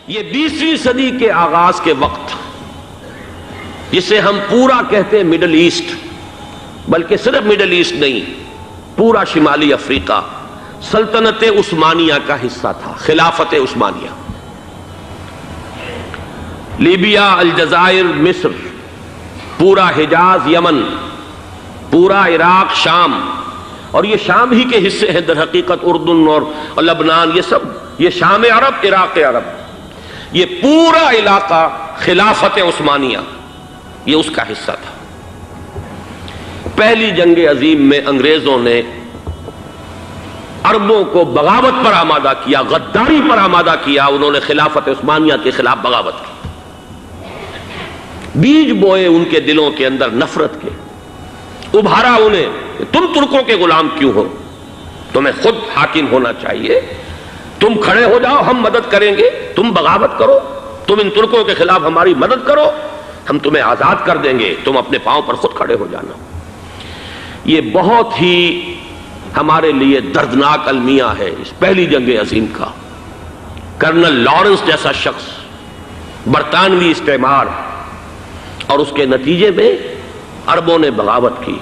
یہ 20ویں صدی کے آغاز کے وقت، جسے ہم پورا کہتے ہیں مڈل ایسٹ، بلکہ صرف مڈل ایسٹ نہیں، پورا شمالی افریقہ سلطنت عثمانیہ کا حصہ تھا، خلافت عثمانیہ۔ لیبیا، الجزائر، مصر، پورا حجاز، یمن، پورا عراق، شام، اور یہ شام ہی کے حصے ہیں در حقیقت، اردن اور لبنان، یہ سب، یہ شام عرب، عراق عرب، یہ پورا علاقہ خلافت عثمانیہ یہ اس کا حصہ تھا۔ پہلی جنگ عظیم میں انگریزوں نے عربوں کو بغاوت پر آمادہ کیا، غداری پر آمادہ کیا، انہوں نے خلافت عثمانیہ کے خلاف بغاوت کی، بیج بوئے ان کے دلوں کے اندر نفرت کے، ابھارا انہیں، تم ترکوں کے غلام کیوں ہو، تمہیں خود حاکم ہونا چاہیے، تم کھڑے ہو جاؤ، ہم مدد کریں گے، تم بغاوت کرو، تم ان ترکوں کے خلاف ہماری مدد کرو، ہم تمہیں آزاد کر دیں گے، تم اپنے پاؤں پر خود کھڑے ہو جانا۔ یہ بہت ہی ہمارے لیے دردناک المیہ ہے اس پہلی جنگ عظیم کا۔ کرنل لارنس جیسا شخص، برطانوی استعمار، اور اس کے نتیجے میں عربوں نے بغاوت کی۔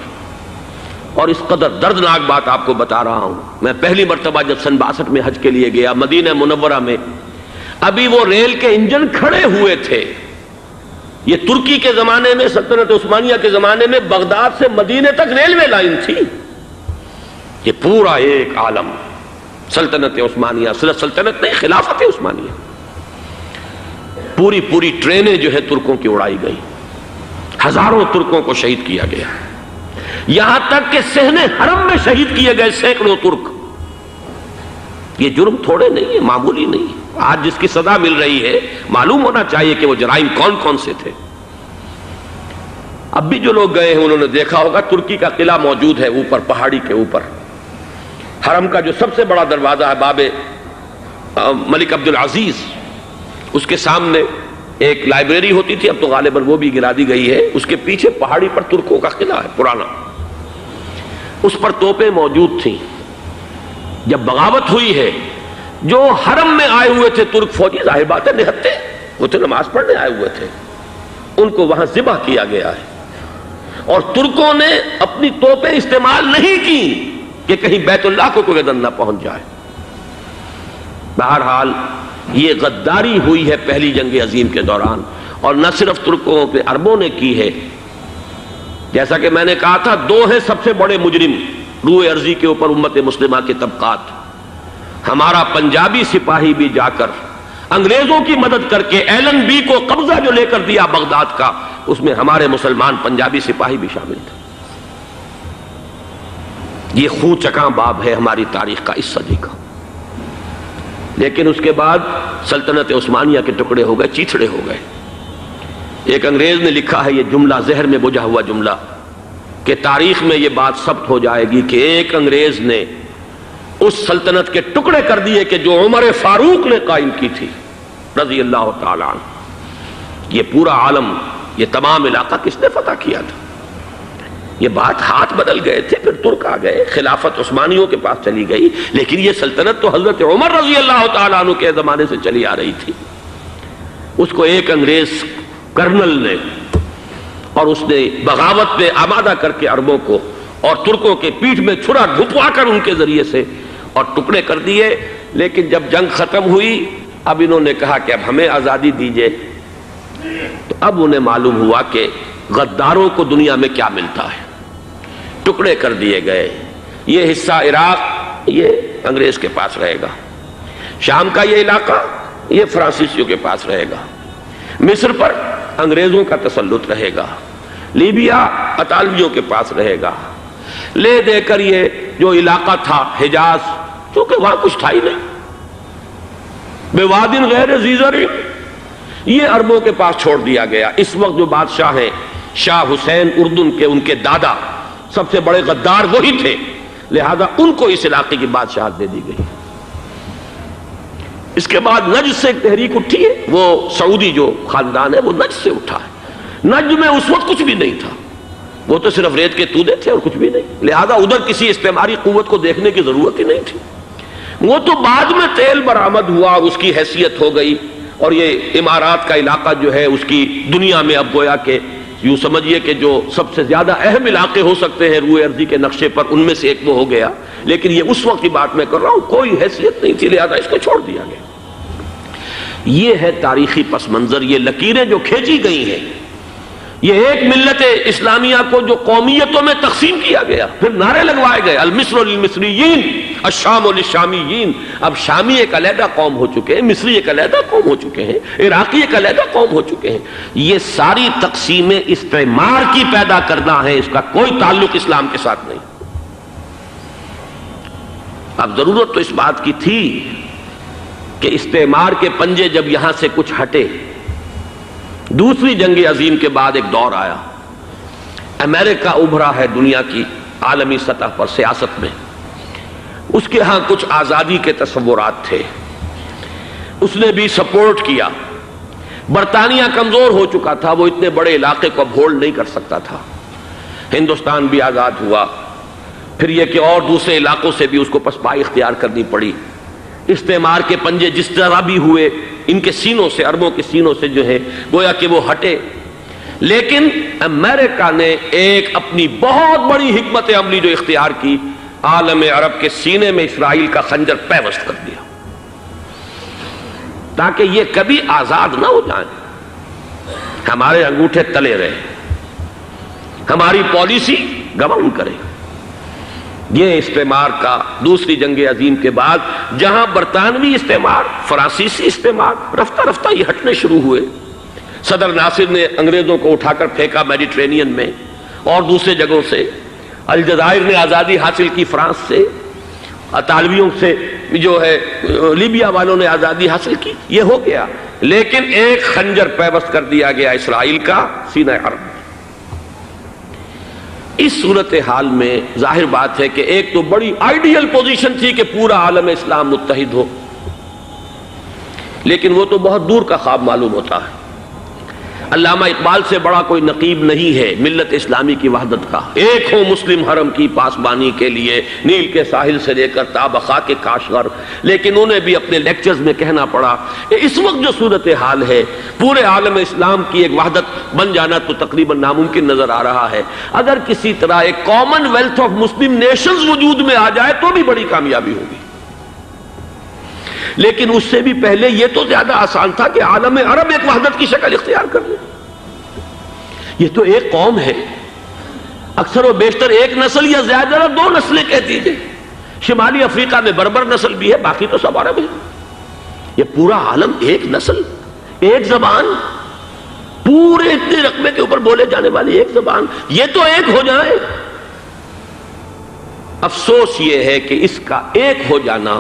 اور اس قدر دردناک بات آپ کو بتا رہا ہوں، میں پہلی مرتبہ جب سن 62 میں حج کے لیے گیا مدینہ منورہ میں، ابھی وہ ریل کے انجن کھڑے ہوئے تھے۔ یہ ترکی کے زمانے میں، سلطنت عثمانیہ کے زمانے میں بغداد سے مدینے تک ریلوے لائن تھی۔ یہ پورا ایک عالم سلطنت عثمانیہ، صرف سلطنت نہیں، خلافت عثمانیہ، پوری ٹرینیں جو ہے ترکوں کی اڑائی گئی، ہزاروں ترکوں کو شہید کیا گیا، یہاں تک کہ صحن حرم میں شہید کیے گئے سینکڑوں ترک۔ یہ جرم تھوڑے نہیں ہے، معمولی نہیں ہے۔ آج جس کی سزا مل رہی ہے، معلوم ہونا چاہیے کہ وہ جرائم کون کون سے تھے۔ اب بھی جو لوگ گئے ہیں انہوں نے دیکھا ہوگا، ترکی کا قلعہ موجود ہے اوپر پہاڑی کے اوپر، حرم کا جو سب سے بڑا دروازہ ہے باب ملک عبدالعزیز، اس کے سامنے ایک لائبریری ہوتی تھی، اب تو غالباً وہ بھی گرا دی گئی ہے، اس کے پیچھے پہاڑی پر ترکوں کا قلعہ ہے پرانا، اس پر توپیں موجود تھیں۔ جب بغاوت ہوئی ہے، جو حرم میں آئے ہوئے تھے ترک فوجی، ظاہر بات ہے نہتے، وہ تو نماز پڑھنے آئے ہوئے تھے، ان کو وہاں ذبح کیا گیا ہے۔ اور ترکوں نے اپنی توپیں استعمال نہیں کی کہ کہیں بیت اللہ کو کوئی گدن نہ پہنچ جائے۔ بہرحال یہ غداری ہوئی ہے پہلی جنگ عظیم کے دوران، اور نہ صرف ترکوں پہ، عربوں نے کی ہے۔ جیسا کہ میں نے کہا تھا، دو ہیں سب سے بڑے مجرم روئے ارضی کے اوپر امت مسلمہ کے طبقات۔ ہمارا پنجابی سپاہی بھی جا کر انگریزوں کی مدد کر کے ایلن بی کو قبضہ جو لے کر دیا بغداد کا، اس میں ہمارے مسلمان پنجابی سپاہی بھی شامل تھے۔ یہ خون چکاں باب ہے ہماری تاریخ کا اس صدی کا۔ لیکن اس کے بعد سلطنت عثمانیہ کے ٹکڑے ہو گئے، چیتھڑے ہو گئے۔ ایک انگریز نے لکھا ہے یہ جملہ، زہر میں بجھا ہوا جملہ، کہ تاریخ میں یہ بات ثبت ہو جائے گی کہ ایک انگریز نے اس سلطنت کے ٹکڑے کر دیے کہ جو عمر فاروق نے قائم کی تھی رضی اللہ تعالیٰ عنہ۔ یہ پورا عالم، یہ تمام علاقہ کس نے فتح کیا تھا؟ یہ بات ہاتھ بدل گئے تھے، پھر ترک آ گئے، خلافت عثمانیوں کے پاس چلی گئی، لیکن یہ سلطنت تو حضرت عمر رضی اللہ تعالیٰ عنہ کے زمانے سے چلی آ رہی تھی۔ اس کو ایک انگریز کرنل نے، اور اس نے بغاوت پہ آمادہ کر کے عربوں کو اور ترکوں کے پیٹھ میں چھرا ڈھپوا کر ان کے ذریعے سے اور ٹکڑے کر دیے۔ لیکن جب جنگ ختم ہوئی، اب انہوں نے کہا کہ اب ہمیں آزادی دیجئے، تو اب انہیں معلوم ہوا کہ غداروں کو دنیا میں کیا ملتا ہے۔ ٹکڑے کر دیے گئے۔ یہ حصہ عراق یہ انگریز کے پاس رہے گا، شام کا یہ علاقہ یہ فرانسیسیوں کے پاس رہے گا، مصر پر انگریزوں کا تسلط رہے گا، لیبیا اطالویوں کے پاس رہے گا۔ لے دے کر یہ جو علاقہ تھا حجاز، چونکہ وہاں کچھ تھا ہی نہیں، بوادٍ غیر ذی زرع، یہ عربوں کے پاس چھوڑ دیا گیا۔ اس وقت جو بادشاہ ہیں شاہ حسین اردن کے، ان کے دادا سب سے بڑے غدار وہی تھے، لہذا ان کو اس علاقے کی بادشاہت دے دی گئی۔ اس کے بعد نجد سے ایک تحریک اٹھی ہے، وہ سعودی جو خاندان ہے وہ نجد سے اٹھا ہے۔ نجد میں اس وقت کچھ بھی نہیں تھا، وہ تو صرف ریت کے تودے تھے اور کچھ بھی نہیں، لہذا ادھر کسی استعماری قوت کو دیکھنے کی ضرورت ہی نہیں تھی۔ وہ تو بعد میں تیل برآمد ہوا اور اس کی حیثیت ہو گئی، اور یہ امارات کا علاقہ جو ہے اس کی دنیا میں اب گویا کہ یوں سمجھیے کہ جو سب سے زیادہ اہم علاقے ہو سکتے ہیں روئے ارضی کے نقشے پر، ان میں سے ایک وہ ہو گیا، لیکن یہ اس وقت کی بات میں کر رہا ہوں، کوئی حیثیت نہیں تھی، لہذا اس کو چھوڑ دیا گیا۔ یہ ہے تاریخی پس منظر، یہ لکیریں جو کھینچی گئی ہیں، یہ ایک ملت اسلامیہ کو جو قومیتوں میں تقسیم کیا گیا، پھر نعرے لگوائے گئے المصر للمصریین الشام للشامیین۔ اب شامی ایک علیحدہ قوم ہو چکے ہیں، مصری ایک علیحدہ قوم ہو چکے ہیں، عراقی ایک علیحدہ قوم ہو چکے ہیں۔ یہ ساری تقسیمیں استعمار کی پیدا کرنا ہے، اس کا کوئی تعلق اسلام کے ساتھ نہیں۔ اب ضرورت تو اس بات کی تھی کہ استعمار کے پنجے جب یہاں سے کچھ ہٹے، دوسری جنگ عظیم کے بعد ایک دور آیا، امریکہ ابھرا ہے دنیا کی عالمی سطح پر سیاست میں، اس کے ہاں کچھ آزادی کے تصورات تھے، اس نے بھی سپورٹ کیا۔ برطانیہ کمزور ہو چکا تھا، وہ اتنے بڑے علاقے کو اب ہولڈ نہیں کر سکتا تھا۔ ہندوستان بھی آزاد ہوا، پھر یہ کہ اور دوسرے علاقوں سے بھی اس کو پسپائی اختیار کرنی پڑی۔ استعمار کے پنجے جس طرح بھی ہوئے، ان کے سینوں سے، عربوں کے سینوں سے جو ہے گویا کہ وہ ہٹے، لیکن امریکہ نے ایک اپنی بہت بڑی حکمت عملی جو اختیار کی، عالم عرب کے سینے میں اسرائیل کا خنجر پیوست کر دیا، تاکہ یہ کبھی آزاد نہ ہو جائیں، ہمارے انگوٹھے تلے رہے، ہماری پالیسی گورن کرے۔ یہ استعمار کا دوسری جنگ عظیم کے بعد، جہاں برطانوی استعمار، فرانسیسی استعمار رفتہ رفتہ یہ ہٹنے شروع ہوئے۔ صدر ناصر نے انگریزوں کو اٹھا کر پھینکا میڈیٹرینین میں اور دوسرے جگہوں سے، الجزائر نے آزادی حاصل کی فرانس سے، اطالویوں سے جو ہے لیبیا والوں نے آزادی حاصل کی، یہ ہو گیا، لیکن ایک خنجر پیوست کر دیا گیا اسرائیل کا سینہ عرب۔ اس صورتحال میں ظاہر بات ہے کہ ایک تو بڑی آئیڈیل پوزیشن تھی کہ پورا عالم اسلام متحد ہو، لیکن وہ تو بہت دور کا خواب معلوم ہوتا ہے۔ علامہ اقبال سے بڑا کوئی نقیب نہیں ہے ملت اسلامی کی وحدت کا۔ ایک ہو مسلم حرم کی پاسبانی کے لیے، نیل کے ساحل سے لے کر تا بخاک کاشغر، لیکن انہیں بھی اپنے لیکچرز میں کہنا پڑا کہ اس وقت جو صورتحال ہے، پورے عالم اسلام کی ایک وحدت بن جانا تو تقریباً ناممکن نظر آ رہا ہے۔ اگر کسی طرح ایک common wealth of Muslim nations وجود میں آ جائے تو بھی بڑی کامیابی ہوگی، لیکن اس سے بھی پہلے یہ تو زیادہ آسان تھا کہ عالم عرب ایک وحدت کی شکل اختیار کر لے۔ یہ تو ایک قوم ہے، اکثر و بیشتر ایک نسل یا زیادہ دو نسلیں کہہ دیجئے، شمالی افریقہ میں بربر نسل بھی ہے، باقی تو سب عرب ہیں۔ یہ پورا عالم ایک نسل، ایک زبان، پورے اتنے رقبے کے اوپر بولے جانے والی ایک زبان، یہ تو ایک ہو جائے۔ افسوس یہ ہے کہ اس کا ایک ہو جانا،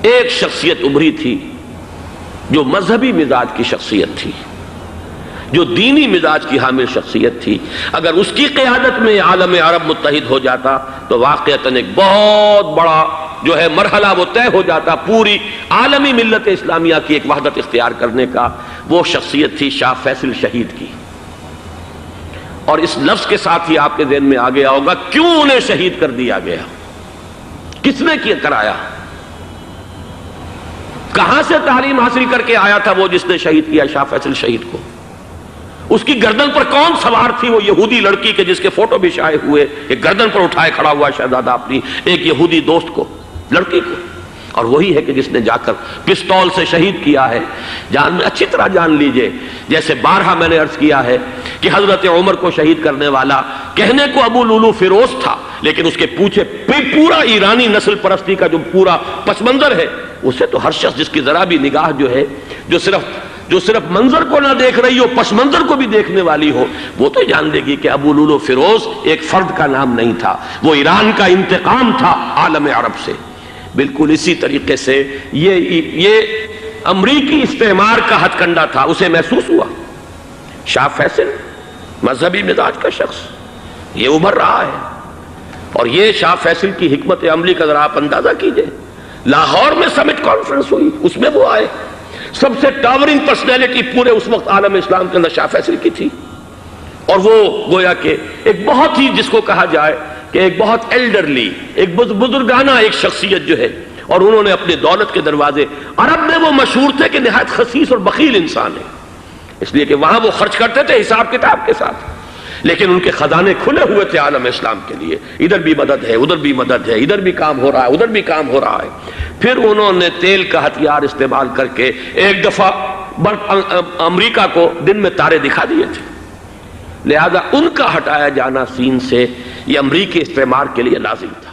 ایک شخصیت ابھری تھی جو مذہبی مزاج کی شخصیت تھی، جو دینی مزاج کی حامل شخصیت تھی، اگر اس کی قیادت میں عالم عرب متحد ہو جاتا تو واقعتاً ایک بہت بڑا جو ہے مرحلہ وہ طے ہو جاتا پوری عالمی ملت اسلامیہ کی ایک وحدت اختیار کرنے کا۔ وہ شخصیت تھی شاہ فیصل شہید کی، اور اس لفظ کے ساتھ ہی آپ کے ذہن میں آ گیا ہوگا کیوں انہیں شہید کر دیا گیا، کس نے کیا کرایا، کہاں سے تعلیم حاصل کر کے آیا تھا وہ جس نے شہید کیا شاہ فیصل شہید کو، اس کی گردن پر کون سوار تھی، وہ یہودی لڑکی کے جس کے فوٹو بھی شائع ہوئے، ایک گردن پر اٹھائے کھڑا ہوا شہزادہ اپنی ایک یہودی دوست کو، لڑکی کو، اور وہی ہے کہ جس نے جا کر پستول سے شہید کیا ہے۔ جان میں اچھی طرح جان لیجئے، جیسے بارہا میں نے عرض کیا ہے کہ حضرت عمر کو شہید کرنے والا کہنے کو ابو لولو فیروز تھا، لیکن اس کے پیچھے پورا ایرانی نسل پرستی کا جو پورا پس منظر ہے، اسے تو ہر شخص جس کی ذرا بھی نگاہ جو ہے جو صرف منظر کو نہ دیکھ رہی ہو، پس منظر کو بھی دیکھنے والی ہو، وہ تو جان لے گی کہ ابو لولو فیروز ایک فرد کا نام نہیں تھا، وہ ایران کا انتقام تھا عالم عرب سے۔ بالکل اسی طریقے سے یہ امریکی استعمار کا ہتھ کنڈا تھا، اسے محسوس ہوا۔ شاہ فیصل مذہبی مزاج کا شخص یہ ابھر رہا ہے، اور یہ شاہ فیصل کی حکمت عملی کا ذرا آپ اندازہ کیجئے۔ لاہور میں سمٹ کانفرنس ہوئی، اس میں وہ آئے، سب سے ٹاورنگ پرسنالٹی پورے اس وقت عالم اسلام کے اندر شاہ فیصل کی تھی، اور وہ گویا کہ ایک بہت ہی جس کو کہا جائے کہ ایک بہت ایلڈرلی، ایک بزرگانہ ایک شخصیت جو ہے، اور انہوں نے اپنی دولت کے دروازے، عرب میں وہ مشہور تھے کہ نہایت خسیس اور بخیل انسان ہے، اس لیے کہ وہاں وہ خرچ کرتے تھے حساب کتاب کے ساتھ، لیکن ان کے خزانے کھلے ہوئے تھے عالم اسلام کے لیے، ادھر بھی مدد ہے، ادھر بھی مدد ہے، ادھر بھی کام ہو رہا ہے، ادھر بھی کام ہو رہا ہے۔ پھر انہوں نے تیل کا ہتھیار استعمال کر کے ایک دفعہ امریکہ کو دن میں تارے دکھا دیے تھے، لہذا ان کا ہٹایا جانا سین سے یہ امریکی استعمار کے لیے لازم تھا۔